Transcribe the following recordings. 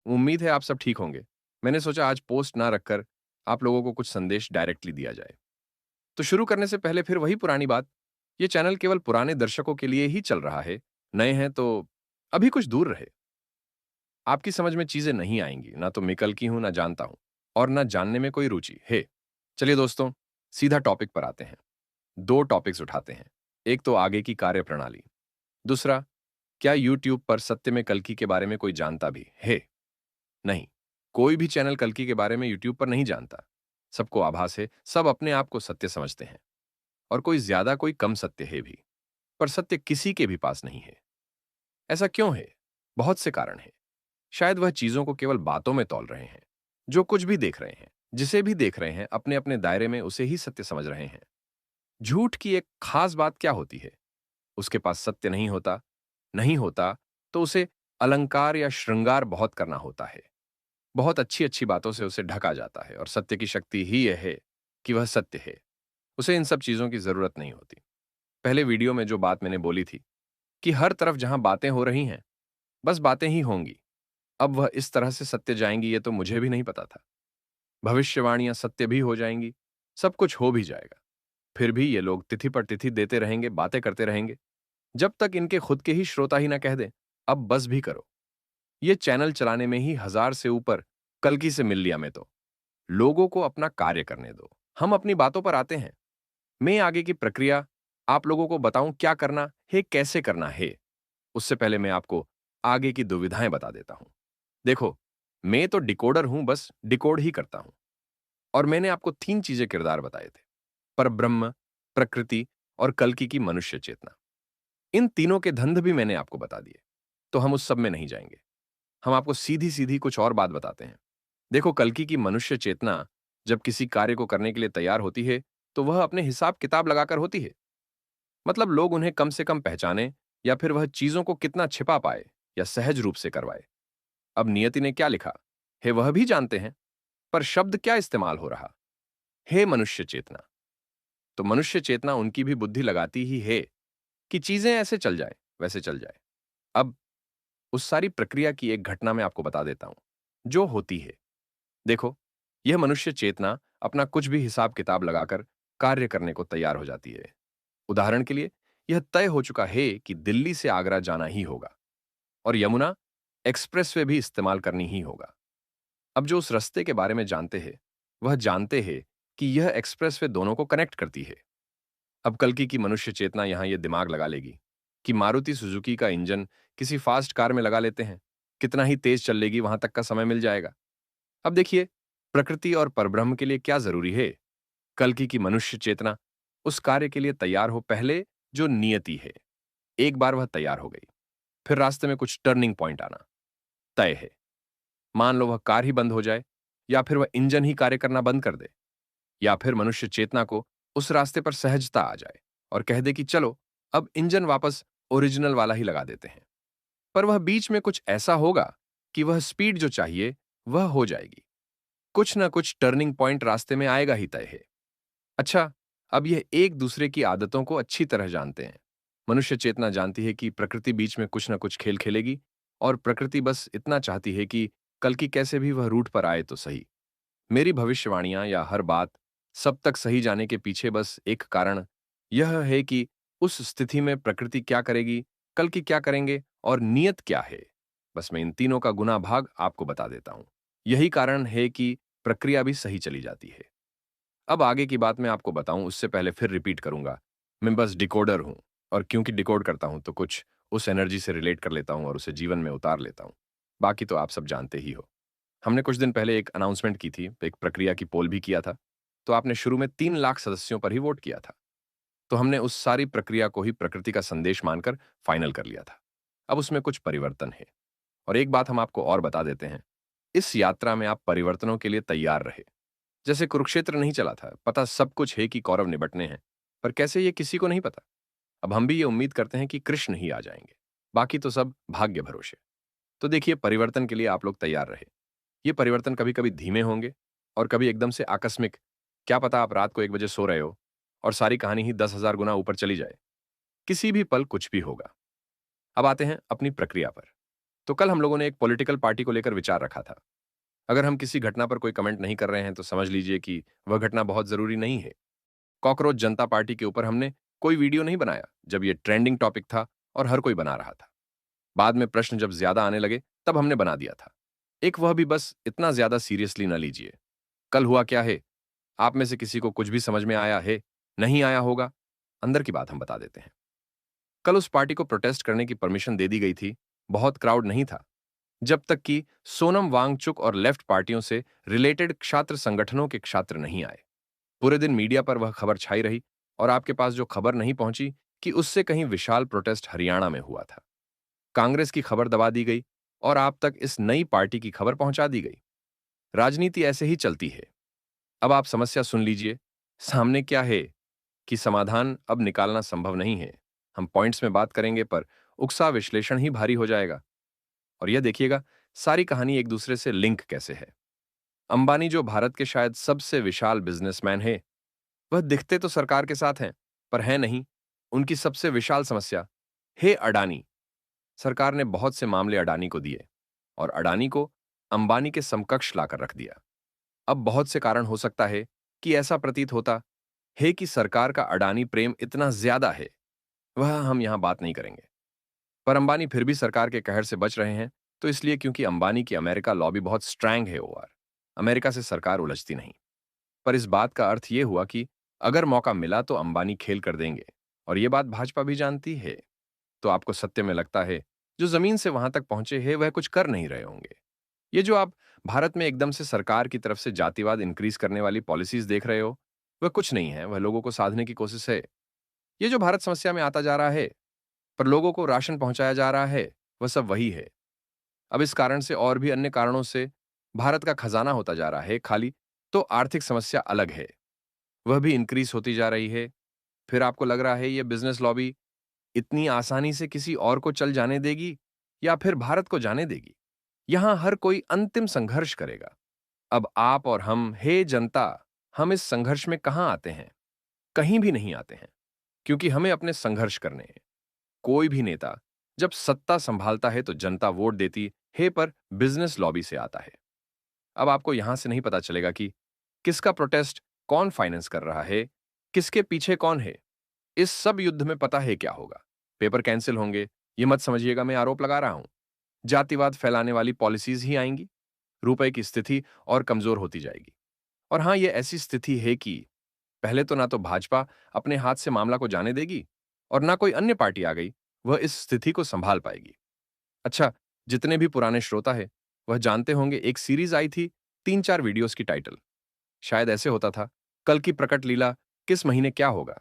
उम्मीद है आप सब ठीक होंगे। मैंने सोचा आज पोस्ट ना रखकर आप लोगों को कुछ संदेश डायरेक्टली दिया जाए। तो शुरू करने से पहले फिर वही पुरानी बात, ये चैनल केवल पुराने दर्शकों के लिए ही चल रहा है। नए हैं तो अभी कुछ दूर रहे। आपकी समझ में चीजें नहीं आएंगी, ना तो मैं कल की हूं, ना जानता हूं, और ना जानने में कोई रुचि है। चलिए दोस्तों, सीधा टॉपिक पर आते हैं। दो टॉपिक्स उठाते हैं। एक तो आगे की कार्यप्रणाली। दूसरा, क्या यूट्यूब पर सत्य में कल्कि के बारे में कोई जानता भी है? नहीं, कोई भी चैनल कल्कि के बारे में यूट्यूब पर नहीं जानता। सबको आभास है, सब अपने आप को सत्य समझते हैं, और कोई ज्यादा कोई कम सत्य है भी। पर सत्य किसी के भी पास नहीं है। ऐसा क्यों है? बहुत से कारण हैं। शायद वह चीजों को केवल बातों में तौल रहे हैं। जो कुछ भी देख रहे हैं, जिसे भी देख रहे हैं, अपने अपने दायरे में उसे ही सत्य समझ रहे हैं। झूठ की एक खास बात क्या होती है? उसके पास सत्य नहीं होता। नहीं होता तो उसे अलंकार या श्रृंगार बहुत करना होता है। बहुत अच्छी अच्छी बातों से उसे ढका जाता है, और सत्य की शक्ति ही यह है कि वह सत्य है। उसे इन सब चीजों की जरूरत नहीं होती। पहले वीडियो में जो बात मैंने बोली थी कि हर तरफ जहां बातें हो रही हैं, बस बातें ही होंगी। अब वह इस तरह से सत्य जाएंगी, ये तो मुझे भी नहीं पता था। भविष्यवाणियां सत्य भी हो जाएंगी, सब कुछ हो भी जाएगा। फिर भी ये लोग तिथि पर तिथि देते रहेंगे, बातें करते रहेंगे, जब तक इनके खुद के ही श्रोता ही ना कह दें, अब बस भी करो। ये चैनल चलाने में ही 1000 से ऊपर कल्कि से मिल लिया। मैं तो लोगों को अपना कार्य करने दो, हम अपनी बातों पर आते हैं। मैं आगे की प्रक्रिया आप लोगों को बताऊं, क्या करना है, कैसे करना है। उससे पहले मैं आपको आगे की दुविधाएं बता देता हूं। देखो, मैं तो डिकोडर हूं, बस डिकोड ही करता हूं। और मैंने आपको 3 चीजें किरदार बताए थे: परब्रह्म, प्रकृति और कल्कि की मनुष्य चेतना। इन तीनों के धंध भी मैंने आपको बता दिए, तो हम उस सब में नहीं जाएंगे। हम आपको सीधी सीधी कुछ और बात बताते हैं। देखो, कल्कि की मनुष्य चेतना जब किसी कार्य को करने के लिए तैयार होती है, तो वह अपने हिसाब किताब लगाकर होती है। मतलब लोग उन्हें कम से कम पहचाने, या फिर वह चीजों को कितना छिपा पाए या सहज रूप से करवाए। अब नियति ने क्या लिखा है वह भी जानते हैं, पर शब्द क्या इस्तेमाल हो रहा है? मनुष्य चेतना। तो मनुष्य चेतना उनकी भी बुद्धि लगाती ही है कि चीजें ऐसे चल जाए, वैसे चल जाए। अब उस सारी प्रक्रिया की एक घटना मैं आपको बता देता हूं जो होती है। देखो, यह मनुष्य चेतना अपना कुछ भी हिसाब किताब लगाकर कार्य करने को तैयार हो जाती है। उदाहरण के लिए, यह तय हो चुका है कि दिल्ली से आगरा जाना ही होगा, और यमुना एक्सप्रेसवे भी इस्तेमाल करनी ही होगा। अब जो उस रास्ते के बारे में जानते हैं, वह जानते हैं कि यह एक्सप्रेसवे दोनों को कनेक्ट करती है। अब कल्कि की मनुष्य चेतना यहां यह दिमाग लगा लेगी कि मारुति सुजुकी का इंजन किसी फास्ट कार में लगा लेते हैं, कितना ही तेज चल लेगी, वहां तक का समय मिल जाएगा। अब देखिए, प्रकृति और परब्रह्म के लिए क्या जरूरी है? कल्कि की मनुष्य चेतना उस कार्य के लिए तैयार हो पहले, जो नियति है। एक बार वह तैयार हो गई, फिर रास्ते में कुछ टर्निंग पॉइंट आना तय है। मान लो वह कार ही बंद हो जाए, या फिर वह इंजन ही कार्य करना बंद कर दे, या फिर मनुष्य चेतना को उस रास्ते पर सहजता आ जाए और कह दे कि चलो, अब इंजन वापस ओरिजिनल वाला ही लगा देते हैं। पर वह बीच में कुछ ऐसा होगा कि वह स्पीड जो चाहिए वह हो जाएगी। कुछ ना कुछ टर्निंग पॉइंट रास्ते में आएगा ही तय है। अच्छा, अब यह एक दूसरे की आदतों को अच्छी तरह जानते हैं। मनुष्य चेतना जानती है कि प्रकृति बीच में कुछ ना कुछ खेल खेलेगी, और प्रकृति बस इतना चाहती है कि कल की कैसे भी वह रूट पर आए तो सही। मेरी भविष्यवाणियां या हर बात सब तक सही जाने के पीछे बस एक कारण यह है कि उस स्थिति में प्रकृति क्या करेगी, कल की क्या करेंगे, और नियत क्या है। बस मैं इन तीनों का गुना भाग आपको बता देता हूं। यही कारण है कि प्रक्रिया भी सही चली जाती है। अब आगे की बात मैं आपको बताऊं उससे पहले फिर रिपीट करूंगा, मैं बस डिकोडर हूं। और क्योंकि डिकोड करता हूं तो कुछ उस एनर्जी से रिलेट कर लेता हूं और उसे जीवन में उतार लेता हूं। बाकी तो आप सब जानते ही हो। हमने कुछ दिन पहले एक अनाउंसमेंट की थी, एक प्रक्रिया की पोल भी किया था। तो आपने शुरू में 3 लाख सदस्यों पर ही वोट किया था। तो हमने उस सारी प्रक्रिया को ही प्रकृति का संदेश मानकर फाइनल कर लिया था। अब उसमें कुछ परिवर्तन है। और एक बात हम आपको और बता देते हैं, इस यात्रा में आप परिवर्तनों के लिए तैयार रहे। जैसे कुरुक्षेत्र नहीं चला था, पता सब कुछ है कि कौरव निबटने हैं, पर कैसे ये किसी को नहीं पता। अब हम भी ये उम्मीद करते हैं कि कृष्ण ही आ जाएंगे, बाकी तो सब भाग्य भरोसे। तो देखिए, परिवर्तन के लिए आप लोग तैयार रहे। ये परिवर्तन कभी कभी धीमे होंगे, और कभी एकदम से आकस्मिक। क्या पता आप रात को 1 बजे सो रहे हो और सारी कहानी ही 10,000 गुना ऊपर चली जाए। किसी भी पल कुछ भी होगा। अब आते हैं अपनी प्रक्रिया पर। तो कल हम लोगों ने एक पॉलिटिकल पार्टी को लेकर विचार रखा था। अगर हम किसी घटना पर कोई कमेंट नहीं कर रहे हैं तो समझ लीजिए कि वह घटना बहुत जरूरी नहीं है। कॉकरोच जनता पार्टी के ऊपर हमने कोई वीडियो नहीं बनाया जब ये ट्रेंडिंग टॉपिक था और हर कोई बना रहा था। बाद में प्रश्न जब ज्यादा आने लगे तब हमने बना दिया था। एक वह भी बस इतना ज्यादा सीरियसली न लीजिए। कल हुआ क्या है? आप में से किसी को कुछ भी समझ में आया है? नहीं आया होगा? अंदर की बात हम बता देते हैं। कल उस पार्टी को प्रोटेस्ट करने की परमिशन दे दी गई थी। बहुत क्राउड नहीं था, जब तक कि सोनम वांगचुक और लेफ्ट पार्टियों से रिलेटेड छात्र संगठनों के छात्र नहीं आए। पूरे दिन मीडिया पर वह खबर छाई रही और आपके पास जो खबर नहीं पहुंची कि उससे कहीं विशाल प्रोटेस्ट हरियाणा में हुआ था। कांग्रेस की खबर दबा दी गई और आप तक इस नई पार्टी की खबर पहुंचा दी गई। राजनीति ऐसे ही चलती है। अब आप समस्या सुन लीजिए। सामने क्या है कि समाधान अब निकालना संभव नहीं है। हम पॉइंट्स में बात करेंगे पर उकसा विश्लेषण ही भारी हो जाएगा। और यह देखिएगा, सारी कहानी एक दूसरे से लिंक कैसे है। अंबानी जो भारत के शायद सबसे विशाल बिजनेसमैन है, वह दिखते तो सरकार के साथ हैं, पर है नहीं। उनकी सबसे विशाल समस्या है अडानी। सरकार ने बहुत से मामले अडानी को दिए और अडानी को अंबानी के समकक्ष लाकर रख दिया। अब बहुत से कारण हो सकता है कि ऐसा प्रतीत होता है कि सरकार का अडानी प्रेम इतना ज्यादा है, वह हम यहां बात नहीं करेंगे। पर अंबानी फिर भी सरकार के कहर से बच रहे हैं, तो इसलिए क्योंकि अंबानी की अमेरिका लॉबी बहुत स्ट्रैंग है। ओआर अमेरिका से सरकार उलझती नहीं। पर इस बात का अर्थ यह हुआ कि अगर मौका मिला तो अंबानी खेल कर देंगे, और यह बात भाजपा भी जानती है। तो आपको सत्य में लगता है जो जमीन से वहां तक पहुंचे हैं वह कुछ कर नहीं रहे होंगे। ये जो आप भारत में एकदम से सरकार की तरफ से जातिवाद इंक्रीज करने वाली पॉलिसीज देख रहे हो, वह कुछ नहीं है, वह लोगों को साधने की कोशिश है। ये जो भारत समस्या में आता जा रहा है पर लोगों को राशन पहुंचाया जा रहा है, वह सब वही है। अब इस कारण से और भी अन्य कारणों से भारत का खजाना होता जा रहा है खाली, तो आर्थिक समस्या अलग है, वह भी इंक्रीज होती जा रही है। फिर आपको लग रहा है ये बिजनेस लॉबी इतनी आसानी से किसी और को चल जाने देगी या फिर भारत को जाने देगी? यहां हर कोई अंतिम संघर्ष करेगा। अब आप और हम, हे जनता, हम इस संघर्ष में कहां आते हैं? कहीं भी नहीं आते हैं, क्योंकि हमें अपने संघर्ष करने हैं। कोई भी नेता जब सत्ता संभालता है तो जनता वोट देती है, पर बिजनेस लॉबी से आता है। अब आपको यहां से नहीं पता चलेगा कि किसका प्रोटेस्ट कौन फाइनेंस कर रहा है, किसके पीछे कौन है। इस सब युद्ध में पता है क्या होगा? पेपर कैंसिल होंगे। ये मत समझिएगा मैं आरोप लगा रहा हूं। जातिवाद फैलाने वाली पॉलिसीज ही आएंगी। रुपए की स्थिति और कमजोर होती जाएगी। और हां, यह ऐसी स्थिति है कि पहले तो ना तो भाजपा अपने हाथ से मामला को जाने देगी और ना कोई अन्य पार्टी आ गई वह इस स्थिति को संभाल पाएगी। अच्छा, जितने भी पुराने श्रोता है वह जानते होंगे, एक सीरीज आई थी 3-4 वीडियोस की। टाइटल शायद ऐसे होता था, कल की प्रकट लीला, किस महीने क्या होगा।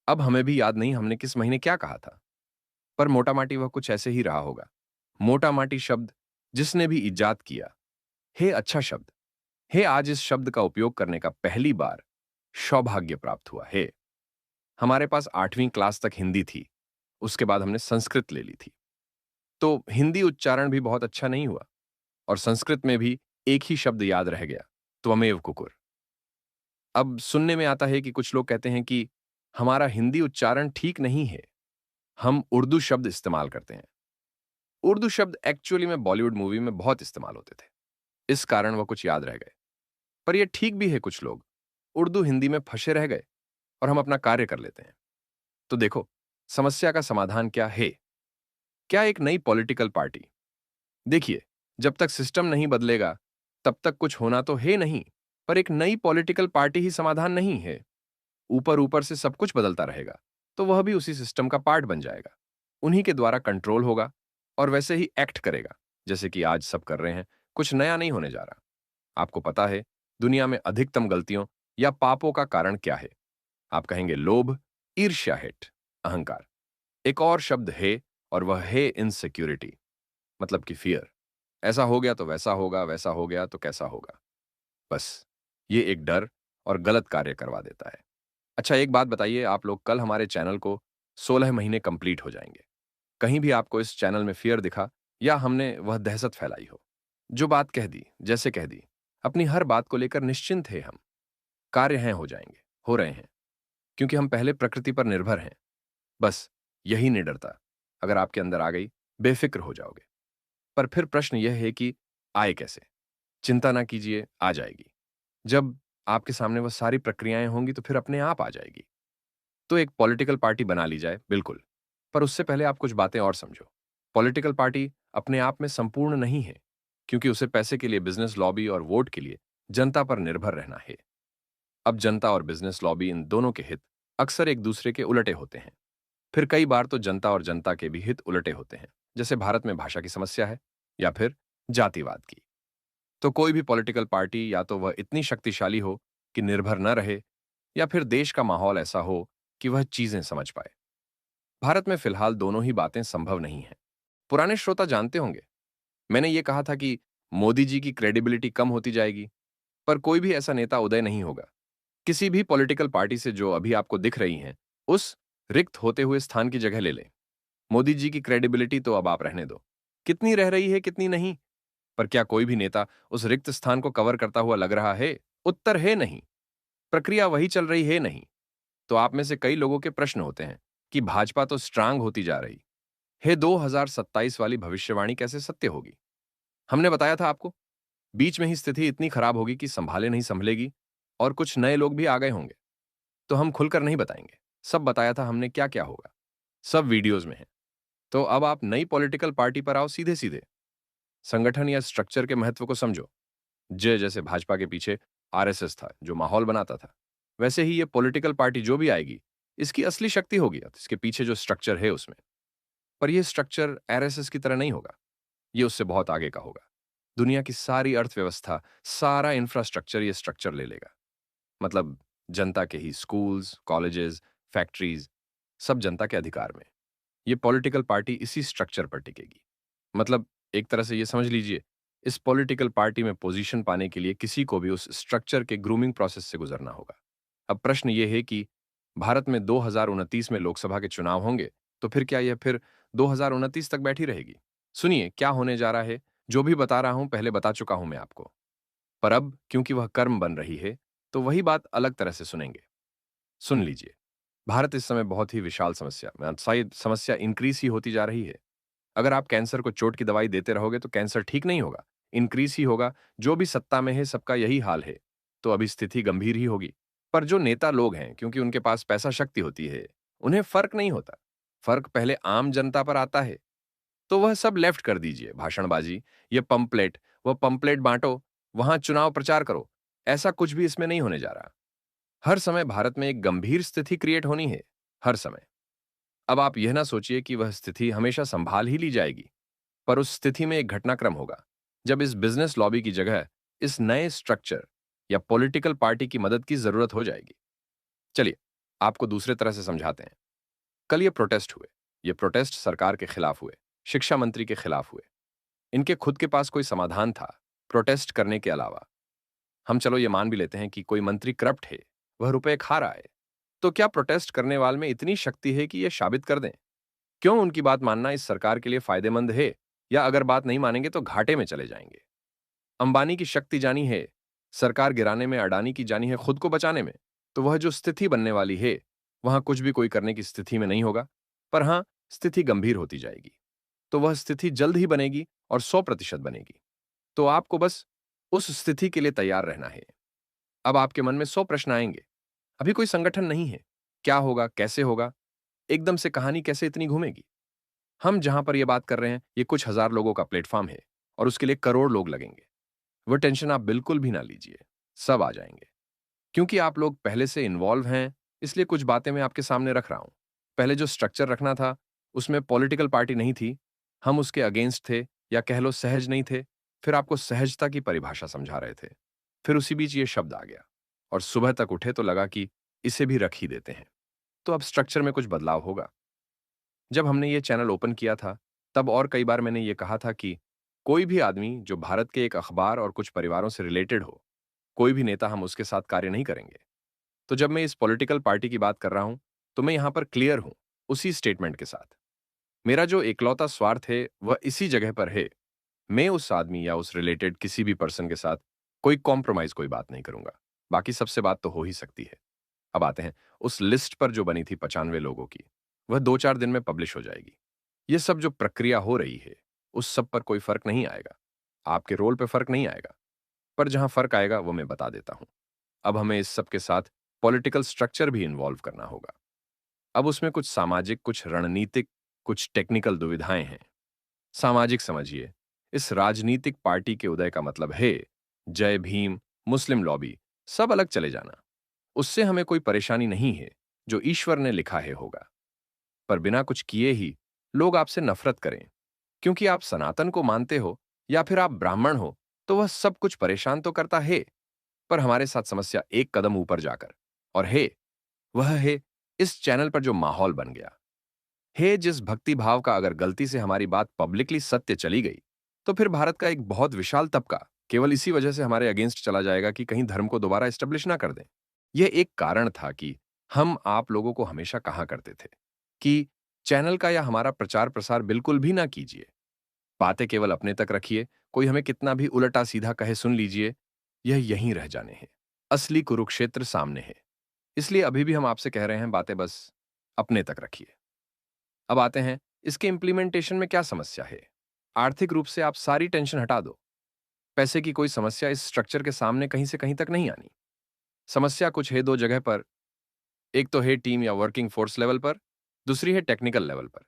अब हमें भी याद नहीं हमने किस महीने क्या कहा था, पर मोटा माटी वह कुछ ऐसे ही रहा होगा। मोटा माटी शब्द जिसने भी इजाद किया, हे अच्छा शब्द, हे आज इस शब्द का उपयोग करने का पहली बार सौभाग्य प्राप्त हुआ है। हमारे पास 8वीं क्लास तक हिंदी थी, उसके बाद हमने संस्कृत ले ली थी। तो हिंदी उच्चारण भी बहुत अच्छा नहीं हुआ और संस्कृत में भी एक ही शब्द याद रह गया, त्वमेव कुकुर। अब सुनने में आता है कि कुछ लोग कहते हैं कि हमारा हिंदी उच्चारण ठीक नहीं है, हम उर्दू शब्द इस्तेमाल करते हैं। उर्दू शब्द एक्चुअली में बॉलीवुड मूवी में बहुत इस्तेमाल होते थे, इस कारण वो कुछ याद रह गए। पर यह ठीक भी है, कुछ लोग उर्दू हिंदी में फंसे रह गए और हम अपना कार्य कर लेते हैं। तो देखो, समस्या का समाधान क्या है? क्या एक नई पॉलिटिकल पार्टी? देखिए, जब तक सिस्टम नहीं बदलेगा तब तक कुछ होना तो है नहीं। पर एक नई पॉलिटिकल पार्टी ही समाधान नहीं है। ऊपर ऊपर से सब कुछ बदलता रहेगा तो वह भी उसी सिस्टम का पार्ट बन जाएगा। उन्हीं के द्वारा कंट्रोल होगा और वैसे ही एक्ट करेगा जैसे कि आज सब कर रहे हैं। कुछ नया नहीं होने जा रहा। आपको पता है दुनिया में अधिकतम गलतियों या पापों का कारण क्या है? आप कहेंगे लोभ, ईर्ष्या, हेट, अहंकार। एक और शब्द है और वह है इनसिक्योरिटी, मतलब कि फियर। ऐसा हो गया तो वैसा होगा, वैसा हो गया तो कैसा होगा। बस ये एक डर और गलत कार्य करवा देता है। अच्छा, एक बात बताइए, आप लोग कल हमारे चैनल को 16 महीने कंप्लीट हो जाएंगे। कहीं भी आपको इस चैनल में फियर दिखा या हमने वह दहशत फैलाई हो? जो बात कह दी, जैसे कह दी, अपनी हर बात को लेकर निश्चिंत है हम। कार्य हैं, हो जाएंगे, हो रहे हैं, क्योंकि हम पहले प्रकृति पर निर्भर हैं। बस यही निडरता अगर आपके अंदर आ गई, बेफिक्र हो जाओगे। पर फिर प्रश्न यह है कि आए कैसे? चिंता ना कीजिए, आ जाएगी। जब आपके सामने वह सारी प्रक्रियाएं होंगी तो फिर अपने आप आ जाएगी। तो एक पॉलिटिकल पार्टी बना ली जाए, बिल्कुल। पर उससे पहले आप कुछ बातें और समझो। पॉलिटिकल पार्टी अपने आप में संपूर्ण नहीं है, क्योंकि उसे पैसे के लिए बिजनेस लॉबी और वोट के लिए जनता पर निर्भर रहना है। अब जनता और बिजनेस लॉबी इन दोनों के हित अक्सर एक दूसरे के उलटे होते हैं। फिर कई बार तो जनता और जनता के भी हित उलटे होते हैं, जैसे भारत में भाषा की समस्या है या फिर जातिवाद की। तो कोई भी पॉलिटिकल पार्टी या तो वह इतनी शक्तिशाली हो कि निर्भर न रहे, या फिर देश का माहौल ऐसा हो कि वह चीजें समझ पाए। भारत में फिलहाल दोनों ही बातें संभव नहीं हैं। पुराने श्रोता जानते होंगे, मैंने ये कहा था कि मोदी जी की क्रेडिबिलिटी कम होती जाएगी, पर कोई भी ऐसा नेता उदय नहीं होगा किसी भी पॉलिटिकल पार्टी से जो अभी आपको दिख रही हैं, उस रिक्त होते हुए स्थान की जगह ले लें। मोदी जी की क्रेडिबिलिटी तो अब आप रहने दो। कितनी रह रही है, कितनी नहीं, पर क्या कोई भी नेता उस रिक्त स्थान को कवर करता हुआ लग रहा है? उत्तर है नहीं। प्रक्रिया वही चल रही है नहीं। तो आप में से कई लोगों के प्रश्न होते हैं कि भाजपा तो स्ट्रांग होती जा रही है, 2027 वाली भविष्यवाणी कैसे सत्य होगी? हमने बताया था आपको, बीच में ही स्थिति इतनी खराब होगी कि संभाले नहीं संभलेगी, और कुछ नए लोग भी आ गए होंगे। तो हम खुलकर नहीं बताएंगे। सब बताया था हमने क्या क्या होगा। सब वीडियोज में है। तो अब आप नई पॉलिटिकल पार्टी पर आओ सीधे सीधे। संगठन या स्ट्रक्चर के महत्व को समझो। जैसे भाजपा के पीछे आरएसएस था जो माहौल बनाता था, वैसे ही ये पॉलिटिकल पार्टी जो भी आएगी, इसकी असली शक्ति होगी इसके पीछे जो स्ट्रक्चर है उसमें। पर यह स्ट्रक्चर आरएसएस की तरह नहीं होगा, ये उससे बहुत आगे का होगा। दुनिया की सारी अर्थव्यवस्था, सारा इंफ्रास्ट्रक्चर ये स्ट्रक्चर ले लेगा। मतलब जनता के ही स्कूल्स, कॉलेजेस, फैक्ट्रीज, सब जनता के अधिकार में। ये पॉलिटिकल पार्टी इसी स्ट्रक्चर पर टिकेगी। मतलब एक तरह से ये समझ लीजिए, इस पॉलिटिकल पार्टी में पोजीशन पाने के लिए किसी को भी उस स्ट्रक्चर के ग्रूमिंग प्रोसेस से गुजरना होगा। अब प्रश्न ये है कि भारत में 2029 में लोकसभा के चुनाव होंगे, तो फिर क्या यह फिर 2029 तक बैठी रहेगी? सुनिए क्या होने जा रहा है। जो भी बता रहा हूं पहले बता चुका हूं मैं आपको, पर अब क्योंकि वह कर्म बन रही है, तो वही बात अलग तरह से सुनेंगे। सुन लीजिए, भारत इस समय बहुत ही विशाल समस्या में, शायद समस्या इंक्रीज ही होती जा रही है। अगर आप कैंसर को चोट की दवाई देते रहोगे तो कैंसर ठीक नहीं होगा, इंक्रीज ही होगा। जो भी सत्ता में है सबका यही हाल है, तो अभी स्थिति गंभीर ही होगी। पर जो नेता लोग हैं, क्योंकि उनके पास पैसा शक्ति होती है, उन्हें फर्क नहीं होता। फर्क पहले आम जनता पर आता है। तो वह सब लेफ्ट कर दीजिए, भाषणबाजी, ये पंपलेट, वह पंपलेट बांटो, वहां चुनाव प्रचार करो, ऐसा कुछ भी इसमें नहीं होने जा रहा। हर समय भारत में एक गंभीर स्थिति क्रिएट होनी है, हर समय। अब आप यह ना सोचिए कि वह स्थिति हमेशा संभाल ही ली जाएगी, पर उस स्थिति में एक घटनाक्रम होगा, जब इस बिजनेस लॉबी की जगह इस नए स्ट्रक्चर या पॉलिटिकल पार्टी की मदद की जरूरत हो जाएगी। चलिए, आपको दूसरे तरह से समझाते हैं। कल ये प्रोटेस्ट हुए। ये प्रोटेस्ट सरकार के खिलाफ हुए, शिक्षा मंत्री के खिलाफ हुए। इनके खुद के पास कोई समाधान था प्रोटेस्ट करने के अलावा? हम चलो ये मान भी लेते हैं कि कोई मंत्री करप्ट है, वह रुपए खा रहा है। तो क्या प्रोटेस्ट करने वाले में इतनी शक्ति है कि ये साबित कर दें? क्यों उनकी बात मानना इस सरकार के लिए फायदेमंद है, या अगर बात नहीं मानेंगे तो घाटे में चले जाएंगे? अंबानी की शक्ति जानी है सरकार गिराने में, अडानी की जानी है खुद को बचाने में। तो वह जो स्थिति बनने वाली है, वहां कुछ भी कोई करने की स्थिति में नहीं होगा। पर हां, स्थिति गंभीर होती जाएगी। तो वह स्थिति जल्द ही बनेगी और 100% बनेगी। तो आपको बस उस स्थिति के लिए तैयार रहना है। अब आपके मन में 100 प्रश्न आएंगे। अभी कोई संगठन नहीं है, क्या होगा, कैसे होगा, एकदम से कहानी कैसे इतनी घूमेगी? हम जहां पर यह बात कर रहे हैं, ये कुछ हजार लोगों का प्लेटफॉर्म है, और उसके लिए करोड़ लोग लगेंगे। वो टेंशन आप बिल्कुल भी ना लीजिए, सब आ जाएंगे। क्योंकि आप लोग पहले से इन्वॉल्व हैं, इसलिए कुछ बातें मैं आपके सामने रख रहा हूं। पहले जो स्ट्रक्चर रखना था, उसमें पॉलिटिकल पार्टी नहीं थी, हम उसके अगेंस्ट थे, या कह लो सहज नहीं थे। फिर आपको सहजता की परिभाषा समझा रहे थे। फिर उसी बीच ये शब्द आ गया, और सुबह तक उठे तो लगा कि इसे भी रख ही देते हैं। तो अब स्ट्रक्चर में कुछ बदलाव होगा। जब हमने ये चैनल ओपन किया था, तब और कई बार मैंने ये कहा था कि कोई भी आदमी जो भारत के एक अखबार और कुछ परिवारों से रिलेटेड हो, कोई भी नेता, हम उसके साथ कार्य नहीं करेंगे। तो जब मैं इस पॉलिटिकल पार्टी की बात कर रहा हूं, तो मैं यहां पर क्लियर हूं, उसी स्टेटमेंट के साथ। मेरा जो इकलौता स्वार्थ है, वह इसी जगह पर है। मैं उस आदमी या उस रिलेटेड किसी भी पर्सन के साथ कोई कॉम्प्रोमाइज, कोई बात नहीं करूंगा। बाकी सबसे बात तो हो ही सकती है। अब आते हैं उस लिस्ट पर जो बनी थी 95 लोगों की, वह 2-4 दिन में पब्लिश हो जाएगी। ये सब जो प्रक्रिया हो रही है, उस सब पर कोई फर्क नहीं आएगा, आपके रोल पे फर्क नहीं आएगा। पर जहां फर्क आएगा वो मैं बता देता हूं। अब हमें इस सब के साथ पॉलिटिकल स्ट्रक्चर भी इन्वॉल्व करना होगा। अब उसमें कुछ सामाजिक, कुछ रणनीतिक, कुछ टेक्निकल दुविधाएं हैं। सामाजिक समझिए, इस राजनीतिक पार्टी के उदय का मतलब है जय भीम, मुस्लिम लॉबी, सब अलग चले जाना। उससे हमें कोई परेशानी नहीं है, जो ईश्वर ने लिखा है होगा। पर बिना कुछ किए ही लोग आपसे नफरत करें क्योंकि आप सनातन को मानते हो या फिर आप ब्राह्मण हो, तो वह सब कुछ परेशान तो करता है। पर हमारे साथ समस्या एक कदम ऊपर जाकर और है, वह है इस चैनल पर जो माहौल बन गया है, जिस भक्ति भाव का अगर गलती से हमारी बात पब्लिकली सत्य चली गई, तो फिर भारत का एक बहुत विशाल तबका केवल इसी वजह से हमारे अगेंस्ट चला जाएगा कि कहीं धर्म को दोबारा एस्टेब्लिश ना कर दें। यह एक कारण था कि हम आप लोगों को हमेशा कहा करते थे कि चैनल का या हमारा प्रचार प्रसार बिल्कुल भी ना कीजिए, बातें केवल अपने तक रखिए, कोई हमें कितना भी उल्टा सीधा कहे सुन लीजिए, यह यहीं रह जाने हैं। असली कुरुक्षेत्र सामने है। इसलिए अभी भी हम आपसे कह रहे हैं, बातें बस अपने तक रखिए। अब आते हैं इसके इम्प्लीमेंटेशन में क्या समस्या है। आर्थिक रूप से आप सारी टेंशन हटा दो। पैसे की कोई समस्या इस स्ट्रक्चर के सामने कहीं से कहीं तक नहीं आनी। समस्या कुछ है दो जगह पर। एक तो है टीम या वर्किंग फोर्स लेवल पर, दूसरी है टेक्निकल लेवल पर।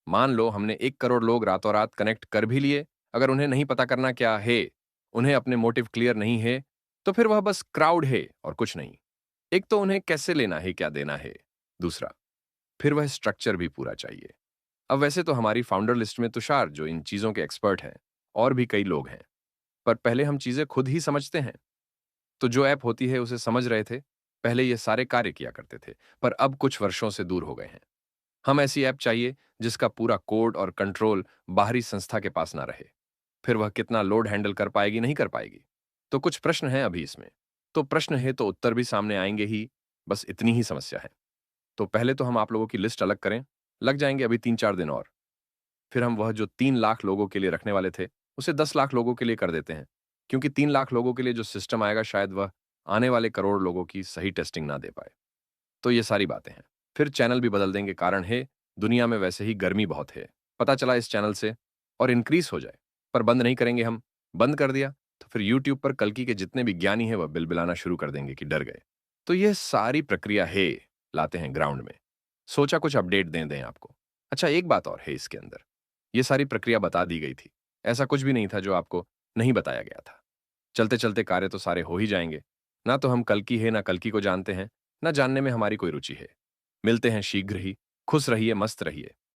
मान लो हमने 1 करोड़ लोग रातों रात कनेक्ट कर भी लिए, अगर उन्हें नहीं पता करना क्या है, उन्हें अपने मोटिव क्लियर नहीं है, तो फिर वह बस क्राउड है और कुछ नहीं। एक तो उन्हें कैसे लेना है, क्या देना है। दूसरा, फिर वह स्ट्रक्चर भी पूरा चाहिए। अब वैसे तो हमारी फाउंडर लिस्ट में तुषार, जो इन चीजों के एक्सपर्ट हैं, और भी कई लोग हैं। पर पहले हम चीजें खुद ही समझते हैं। तो जो ऐप होती है उसे समझ रहे थे, पहले ये सारे कार्य किया करते थे, पर अब कुछ वर्षों से दूर हो गए हैं। हम ऐसी ऐप चाहिए जिसका पूरा कोड और कंट्रोल बाहरी संस्था के पास ना रहे। फिर वह कितना लोड हैंडल कर पाएगी, नहीं कर पाएगी। तो कुछ प्रश्न हैं अभी इसमें। तो प्रश्न है तो उत्तर भी सामने आएंगे ही, बस इतनी ही समस्या है। तो पहले तो हम आप लोगों की लिस्ट अलग करें, लग जाएंगे अभी 3-4 दिन और। फिर हम वह जो 3 लाख लोगों के लिए रखने वाले थे, उसे 10 लाख लोगों के लिए कर देते हैं, क्योंकि 3 लाख लोगों के लिए जो सिस्टम आएगा, शायद वह आने वाले करोड़ लोगों की सही टेस्टिंग ना दे पाए। तो ये सारी बातें हैं। फिर चैनल भी बदल देंगे, कारण है दुनिया में वैसे ही गर्मी बहुत है, पता चला इस चैनल से और इंक्रीज हो जाए। पर बंद नहीं करेंगे हम। बंद कर दिया तो फिर यूट्यूब पर कल्कि के जितने भी ज्ञानी हैं वह बिलबिलाना शुरू कर देंगे कि डर गए। तो यह सारी प्रक्रिया है, लाते हैं ग्राउंड में। सोचा कुछ अपडेट दें दें आपको। अच्छा, एक बात और है इसके अंदर। ये सारी प्रक्रिया बता दी गई थी, ऐसा कुछ भी नहीं था जो आपको नहीं बताया गया था। चलते चलते कार्य तो सारे हो ही जाएंगे। ना तो हम कल्कि है ना कल्कि को जानते हैं, ना जानने में हमारी कोई रुचि है। मिलते हैं शीघ्र ही। खुश रहिए, मस्त रहिए।